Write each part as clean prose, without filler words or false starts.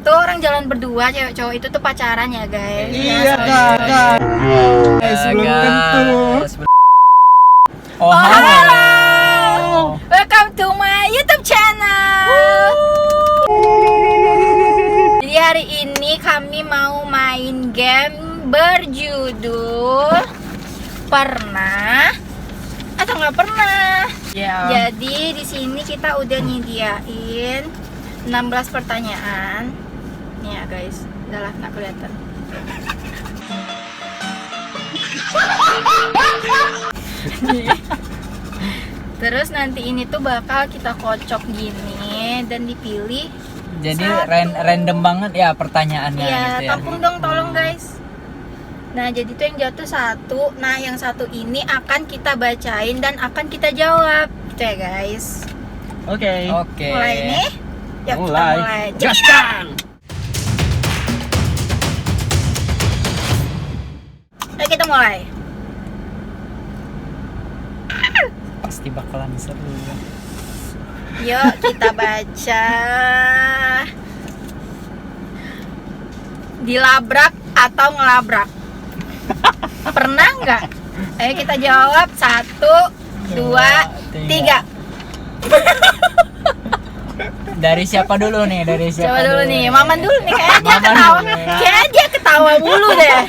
tuh orang jalan berdua, cewek cowok itu tuh pacaran ya guys. Iya kak. Belum tentu. Oh halo, welcome to my YouTube channel. Jadi hari ini kami mau main game berjudul Pernah atau nggak pernah. Jadi di sini kita udah nyediain 16 pertanyaan. Nih ya guys, udah lah nggak kelihatan. Terus nanti ini tuh bakal kita kocok gini dan dipilih. Jadi random banget ya pertanyaannya Iya, gitu ya. tampung dong tolong guys. Nah, jadi tuh yang jatuh satu. Nah, yang satu ini akan kita bacain dan akan kita jawab. Gitu ya guys. Oke. Mulai nih. Yuk, kita mulai. Gaskan. Ayo kita mulai. Pasti bakalan seru. Yuk kita baca. Dilabrak atau ngelabrak? Pernah nggak? Ayo kita jawab. 1, 2, 3. Dari siapa dulu nih? Coba dulu nih, Maman dulu nih. Kayaknya dia ketawa. Kayaknya dia ketawa mulu deh.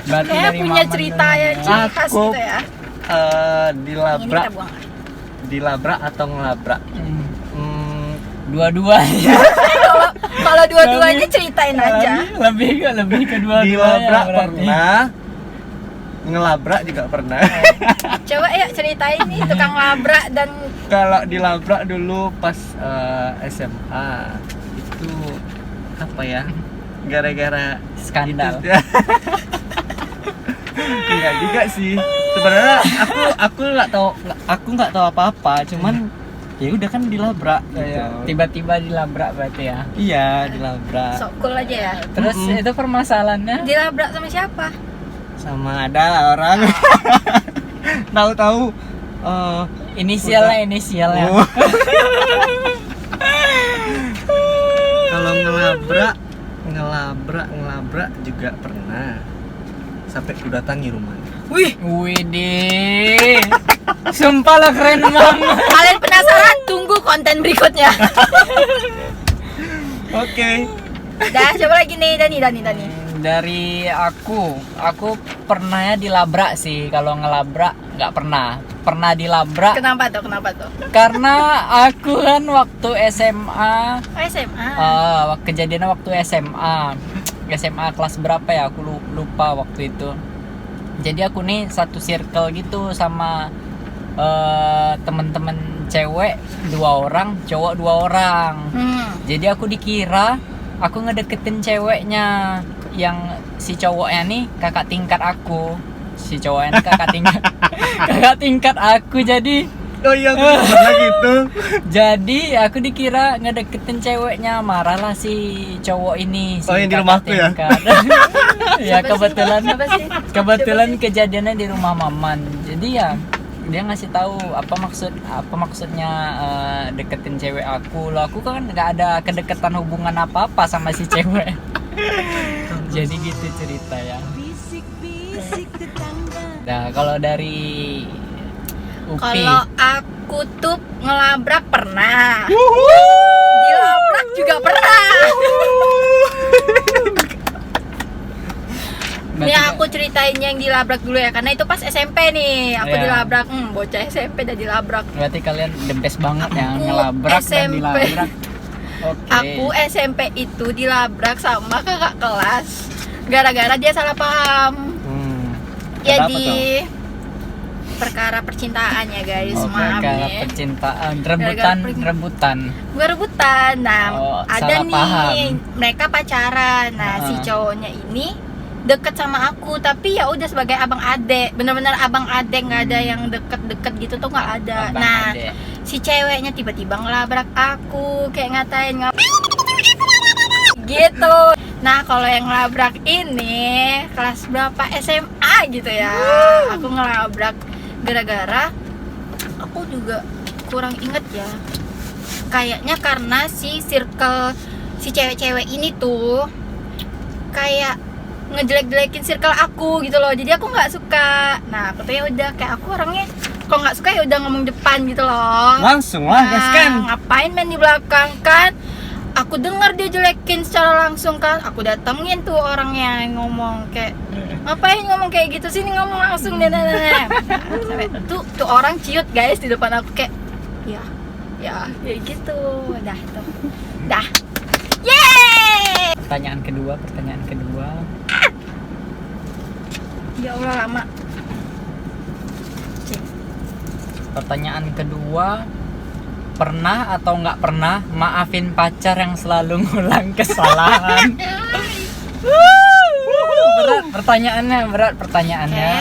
Berarti Kayaknya dari punya Maman cerita dulu. ya ciri khas Aku, gitu ya. Ini Dilabrak, kita buang. dilabrak atau ngelabrak? Dua-duanya. Kalau dua-duanya ceritain aja. Lebih ke dua-duanya. Dilabrak berarti. pernah, ngelabrak juga pernah. Coba yuk ceritain nih tukang labrak dan Kalau dilabrak dulu pas SMA itu apa ya? Gara-gara Skandal. itu. Enggak juga sih. Sebenarnya aku nggak tahu apa-apa, cuman ya udah kan dilabrak gitu. Tiba-tiba dilabrak berarti ya. Iya, dilabrak. sok cool aja ya. Terus itu permasalahannya Dilabrak sama siapa? Sama ada lah orang. Tahu-tahu inisialnya. Oh. Kalau ngelabrak juga pernah. Sampai ku datangi rumahnya. Widih. Sumpah lah keren banget. Kalian penasaran? Tunggu konten berikutnya. Oke. Dah, coba lagi nih Dani. Dari aku pernah ya dilabrak sih. Kalau ngelabrak nggak pernah. Pernah dilabrak Kenapa tuh? karena aku kan waktu SMA. Oh, SMA. Kejadiannya waktu SMA kelas berapa ya, aku lupa waktu itu. Jadi aku nih satu circle gitu sama temen-temen cewek 2 orang, cowok 2 orang. Jadi aku dikira aku ngedeketin ceweknya, yang si cowoknya nih kakak tingkat aku, si cowoknya nih kakak tingkat aku. Jadi Oh iya, aku pernah gitu. Jadi aku dikira ngedeketin ceweknya, marahlah si cowok ini. Si Oh, yang di rumahku ya? Ya Siapa sih? kebetulan kejadiannya di rumah Maman. Jadi ya dia ngasih tahu apa maksudnya deketin cewek aku. Loh, aku kan nggak ada kedekatan hubungan apa sama si cewek. Jadi gitu cerita ya. Nah, kalau dari Upi. Kalau aku tuh ngelabrak pernah. Dilabrak juga pernah. Nih aku ceritain yang dilabrak dulu ya, karena itu pas SMP nih. Aku Iya. dilabrak, bocah SMP udah dilabrak. Berarti kalian the best banget ya, Aku ngelabrak dan SMP. dilabrak. Oke. Aku SMP itu dilabrak sama kakak kelas gara-gara dia salah paham. Kenapa Jadi perkara percintaan ya guys, maaf Karena nih. percintaan, Gara-gara rebutan. Gue rebutan. Nah, ada salah nih paham. mereka pacaran. Nah, si cowoknya ini deket sama aku, tapi ya udah sebagai abang adek, bener-bener abang adek, nggak ada yang deket-deket gitu tuh, nggak ada. Abang Nah, adek. si ceweknya tiba-tiba ngelabrak aku, kayak ngatain gitu. Nah, kalau yang ngelabrak ini kelas berapa, SMA gitu ya. Aku ngelabrak gara-gara aku juga kurang inget ya. Kayaknya karena si si cewek-cewek ini tuh kayak ngejelek-jelekin circle aku gitu loh. Jadi aku nggak suka. Nah aku tuh ya udah kayak aku orangnya kalau nggak suka ya udah ngomong depan gitu loh. Langsung lah gaskan. Ngapain main di belakang kan? Aku dengar dia jelekin secara langsung kan. Aku datengin tuh orangnya yang ngomong kayak ngapain ngomong kayak gitu, sini ngomong langsung deh. Sampai tuh orang ciut guys di depan aku kayak ya kayak gitu. Dah tuh. Dah. Yeay! Pertanyaan kedua. Ya Allah lama. Pertanyaan kedua, pernah atau nggak pernah maafin pacar yang selalu ngulang kesalahan? berat pertanyaannya.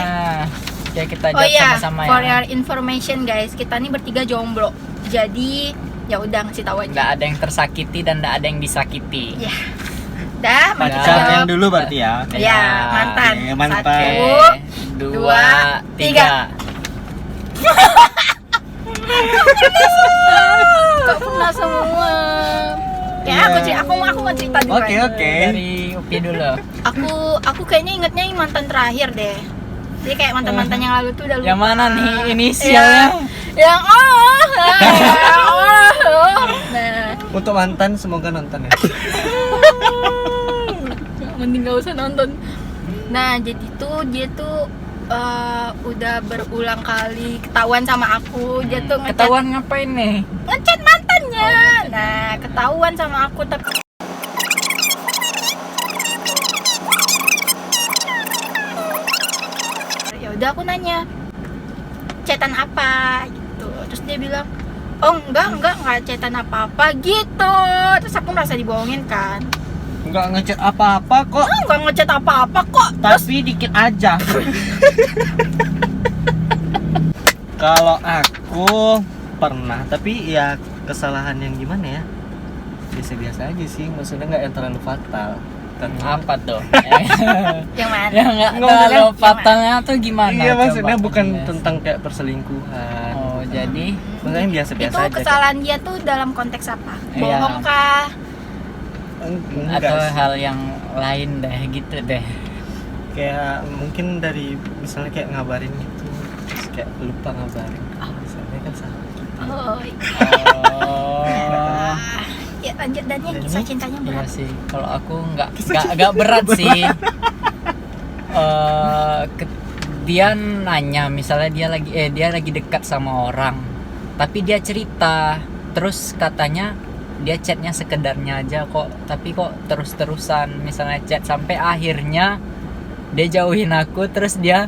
Ya kita jawab sama-sama for ya. your information guys, kita nih bertiga jomblo. Jadi ya udah ngasih tahu aja. Nggak ada yang tersakiti dan nggak ada yang disakiti. Ya. Dah, mari kita Pacar jawab. yang dulu berarti ya. Ya, mantan. Oke, mantan. 1, 2, 3. Kok pernah semua? Ya, aku mau cerita dulu. Oke. Dari Upi dulu. Aku kayaknya ingetnya yang mantan terakhir deh. Jadi kayak mantan-mantan yang lalu tuh udah lupa. Yang mana nih inisialnya? Yang Nah, Untuk mantan semoga nonton ya. mending gak usah nonton. Nah, jadi tuh dia tuh udah berulang kali ketahuan sama aku. Dia tuh Ketahuan ngapain nih? ngechat mantannya. Nah, ketahuan sama aku tapi ya udah aku nanya chatan apa gitu. Terus dia bilang, "Oh, enggak chatan apa-apa." gitu. Terus aku merasa dibohongin kan. Enggak ngechat apa-apa kok. Enggak ngechat apa-apa kok. Tapi dikit aja. Kalau aku pernah, tapi ya kesalahan yang gimana ya? Biasa-biasa aja sih, maksudnya nggak yang terlalu fatal. Apa tuh? Yang mana? Yang nggak Nggak, terlalu fatalnya tuh gimana? Iya, Coba maksudnya bukan jelas. tentang kayak perselingkuhan. Oh, jadi Maksudnya yang biasa-biasa Itu aja. kesalahan dia tuh dalam konteks apa? Iya. Bohong kah? Enggak atau sih. hal yang lain deh gitu deh. Kayak mungkin dari misalnya kayak ngabarin gitu, terus kayak lupa ngabarin. Misalnya kan salah. Oh, Oh. ya lanjut dan yang kisah cintanya Iya berat. sih, kalau aku nggak berat sih. Dia nanya, misalnya dia lagi dekat sama orang, tapi dia cerita, terus katanya dia chatnya sekedarnya aja kok, tapi kok terus-terusan, misalnya chat sampai akhirnya dia jauhin aku, terus dia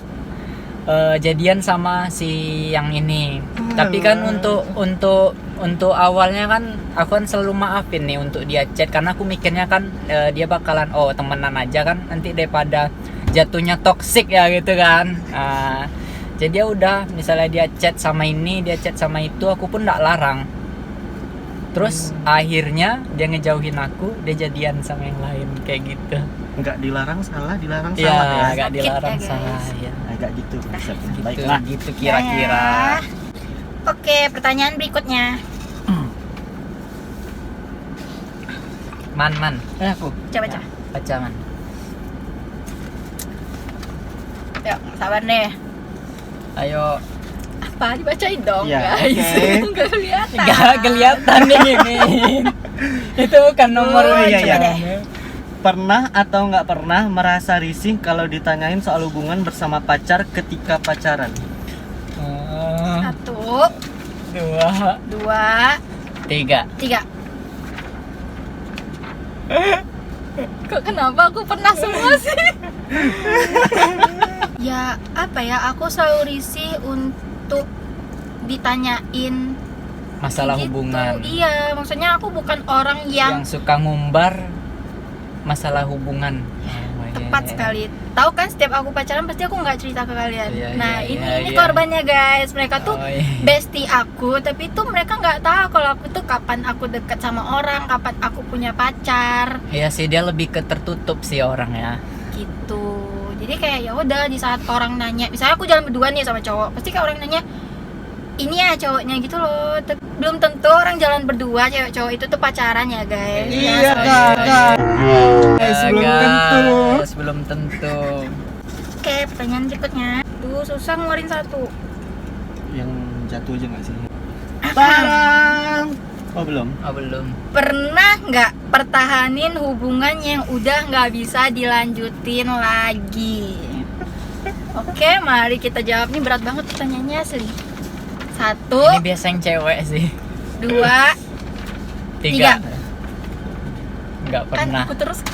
jadian sama si yang ini. Tapi kan untuk awalnya kan aku kan selalu maafin nih untuk dia chat, karena aku mikirnya kan dia bakalan temenan aja kan, nanti daripada jatuhnya toksik ya gitu kan. Jadi ya udah, misalnya dia chat sama ini, dia chat sama itu, aku pun nggak larang. Terus akhirnya dia ngejauhin aku, dia jadian sama yang lain kayak gitu. Enggak dilarang salah, dilarang Iya, salah ya. nggak Sakit dilarang ya, guys. salah ya. Agak gitu konsepnya. Gitu, Baiklah. gitu kira-kira. Ya. Oke, pertanyaan berikutnya. Man, Aku. Coba. baca man. Yuk, sabar nih. Ayo, Apa dibacain dong, Ya, guys? oke. Nggak kelihatan. nggak kelihatan nih Mimin. Itu bukan nomor Oh, iya, coba iya. deh. Pernah atau nggak pernah merasa risih kalau ditanyain soal hubungan bersama pacar ketika pacaran? 1, 2, 2, 3. 3. Kok kenapa aku pernah semua sih? Ya apa ya, aku selalu risih untuk ditanyain Masalah gitu. hubungan. Iya, maksudnya aku bukan orang yang Yang suka ngumbar masalah hubungan. tepat sekali. Tahu kan, setiap aku pacaran pasti aku nggak cerita ke kalian. Iya, Nah, iya, ini iya. korbannya guys. Mereka tuh Oh, iya. bestie aku, tapi tuh mereka nggak tahu kalau aku tuh kapan aku deket sama orang, kapan aku punya pacar Iya sih, dia lebih ke tertutup sih orang ya. gitu. Jadi kayak ya udah, di saat orang nanya, misalnya aku jalan berdua nih sama cowok, pasti kayak orang nanya, ini ya cowoknya gitu loh. Belum tentu orang jalan berdua cewek cowok itu tuh pacaran ya guys. Iya, Kak. Belum tentu. Belum tentu. Oke, pertanyaan berikutnya. Tuh susah ngeluarin satu. Yang jatuh aja nggak sih? Barang. Oh belum. Oh, belum. Pernah nggak pertahanin hubungan yang udah nggak bisa dilanjutin lagi? Oke, mari kita jawab. Nih berat banget pertanyaannya asli. 1, Ini biasa yang cewek sih. 2, 3. Nggak kan pernah. aku terus.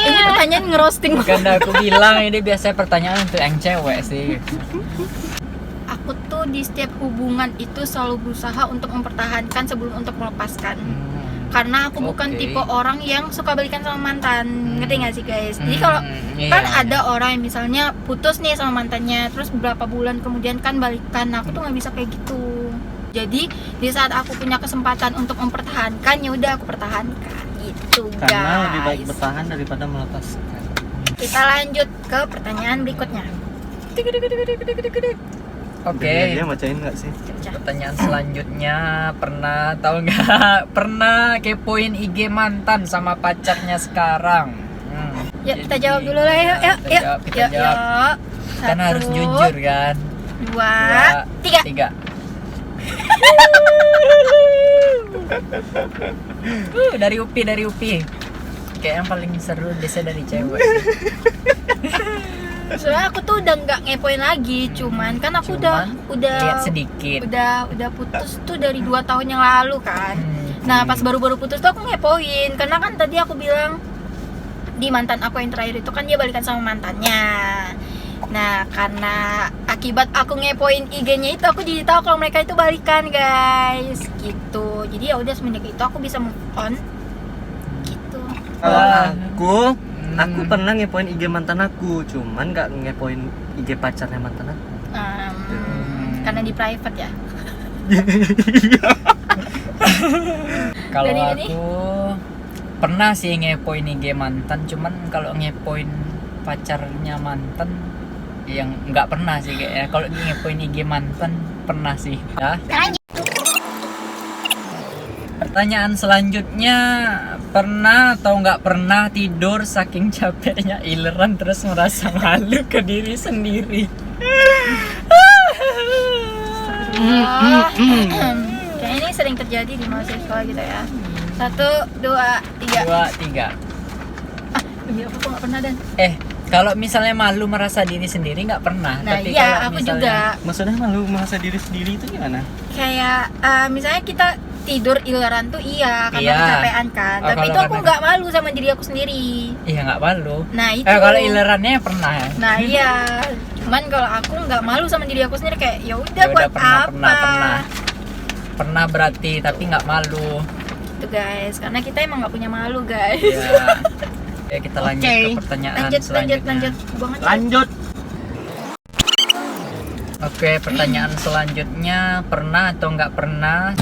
Ini pertanyaan ngerosting. Karena aku bilang ini biasanya pertanyaan untuk yang cewek sih. Aku tuh di setiap hubungan itu selalu berusaha untuk mempertahankan sebelum untuk melepaskan. Karena aku bukan Oke. tipe orang yang suka balikan sama mantan. Ngerti gak sih guys? Jadi kalau kan iya. ada orang yang misalnya putus nih sama mantannya, terus beberapa bulan kemudian kan balikan. Nah, aku tuh nggak bisa kayak gitu. Jadi di saat aku punya kesempatan untuk mempertahankan, ya udah aku pertahankan gitu guys. Karena lebih baik bertahan daripada melepaskan. Kita lanjut ke pertanyaan berikutnya. Oke. Dia bacain nggak sih? Pertanyaan selanjutnya, pernah tahu nggak? Pernah kepoin IG mantan sama pacarnya sekarang? Ya Jadi, kita jawab dulu lah ya. kita jawab. Kan harus jujur kan? 2, 3. 3. Dari Upi. Kayak yang paling seru biasanya dari cewek. Soalnya aku tuh udah nggak ngepoin lagi, cuman kan aku udah lihat sedikit. udah putus tuh dari 2 tahun yang lalu kan. Nah, pas baru-baru putus tuh aku ngepoin karena kan tadi aku bilang di mantan aku yang terakhir itu kan dia balikan sama mantannya. Nah, karena akibat aku ngepoin IG-nya itu aku jadi tahu kalau mereka itu balikan, guys. Gitu. Jadi ya udah semenjak itu aku bisa move on. Gitu. Kalau aku pernah ngepoin IG mantan aku, cuman nggak ngepoin IG pacarnya mantan aku. Karena di private ya. Kalau Dari aku ini? pernah sih ngepoin IG mantan, cuman kalau ngepoin pacarnya mantan yang nggak pernah sih kayaknya. Kalau ngepoin IG mantan pernah sih. Ya. Pertanyaan selanjutnya, pernah atau nggak pernah tidur saking capeknya ileran terus merasa malu ke diri sendiri? Kayaknya ini sering terjadi di mahasiswa gitu ya. 1, 2, 3. 2, 3. Demi aku nggak pernah dan. Kalau misalnya malu merasa diri sendiri nggak pernah. Nah Tapi iya, kalau aku misalnya, juga. Maksudnya malu merasa diri sendiri itu gimana? Kayak misalnya kita tidur ileran tuh iya karena Iya. kecapean kan. Oh, Tapi kalau itu aku karena- nggak malu sama diri aku sendiri. Iya nggak malu. Nah itu. Kalau ilerannya pernah ya. Nah iya. Cuman kalau aku nggak malu sama diri aku sendiri kayak ya udah Ya buat udah, apa? pernah berarti tapi nggak malu. Itu guys, karena kita emang nggak punya malu guys. Ya. Oke, kita lanjut Oke. ke pertanyaan Lanjut. selanjutnya. Buang aja. Lanjut. Oke, pertanyaan selanjutnya, pernah atau nggak pernah